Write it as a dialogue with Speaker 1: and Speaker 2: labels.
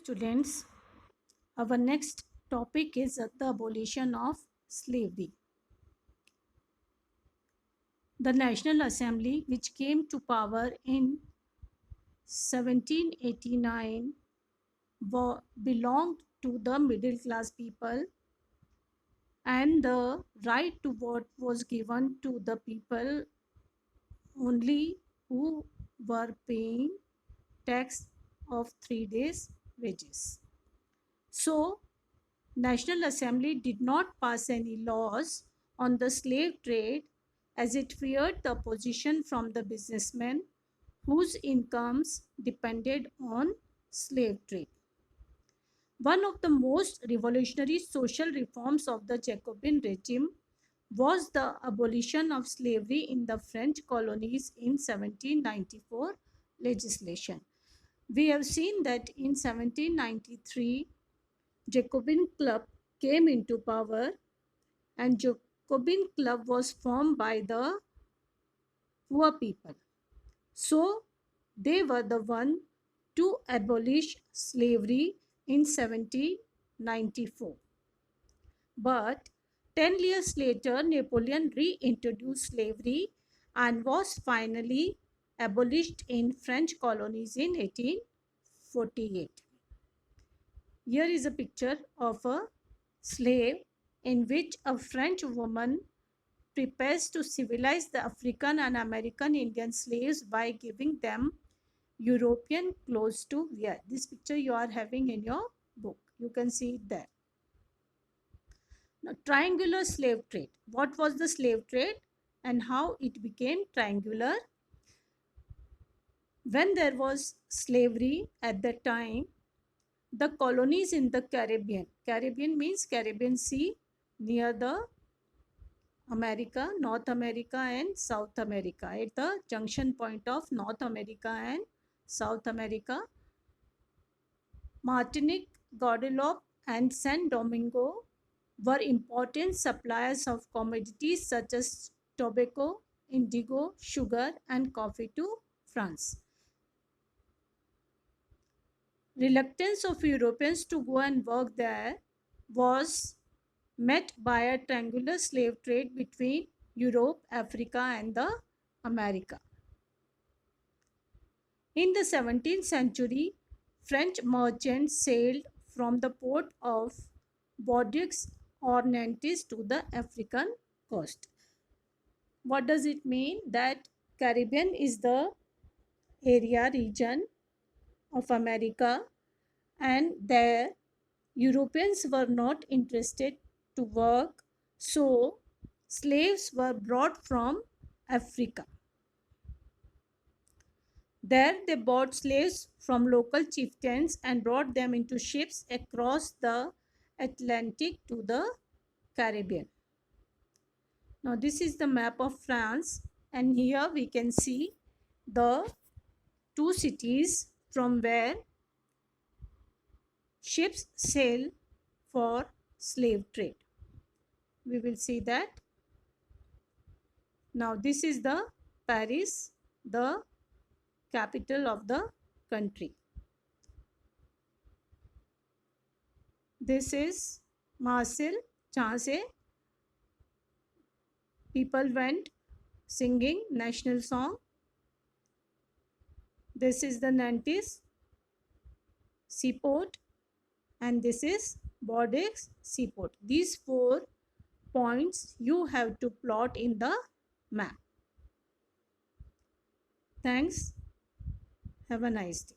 Speaker 1: Students, our next topic is the abolition of slavery. The National Assembly, which came to power in 1789, belonged to the middle class people, and the right to vote was given to the people only who were paying tax of 3 days wages. So National Assembly did not pass any laws on the slave trade as it feared the opposition from the businessmen whose incomes depended on slave trade. One of the most revolutionary social reforms of the Jacobin regime was the abolition of slavery in the French colonies in 1794 legislation. We have seen that in 1793 Jacobin Club came into power, and Jacobin Club was formed by the poor people. So they were the one to abolish slavery in 1794. But 10 years later, Napoleon reintroduced slavery and was finally abolished in French colonies in 1848. Here is a picture of a slave in which a French woman prepares to civilize the African and American Indian slaves by giving them European clothes to wear. This picture you are having in your book. You can see it there. Now, triangular slave trade. What was the slave trade and how it became triangular? When there was slavery at that time, the colonies in the Caribbean means Caribbean Sea near the America, North America and South America, at the junction point of North America and South America, Martinique, Guadeloupe and San Domingo were important suppliers of commodities such as tobacco, indigo, sugar and coffee to France. Reluctance of Europeans to go and work there was met by a triangular slave trade between Europe, Africa and the America. In the 17th century, French merchants sailed from the port of Bordeaux or Nantes to the African coast. What does it mean? That Caribbean is the region of America, and there Europeans were not interested to work, so slaves were brought from Africa. There they bought slaves from local chieftains and brought them into ships across the Atlantic to the Caribbean. Now this is the map of France, and here we can see the two cities from where ships sail for slave trade. We will see that. Now this is the Paris, the capital of the country. This is Marseille, जहाँ से people went singing national song. This is the Nantes seaport, and this is Bordeaux seaport. These 4 points you have to plot in the map. Thanks. Have a nice day.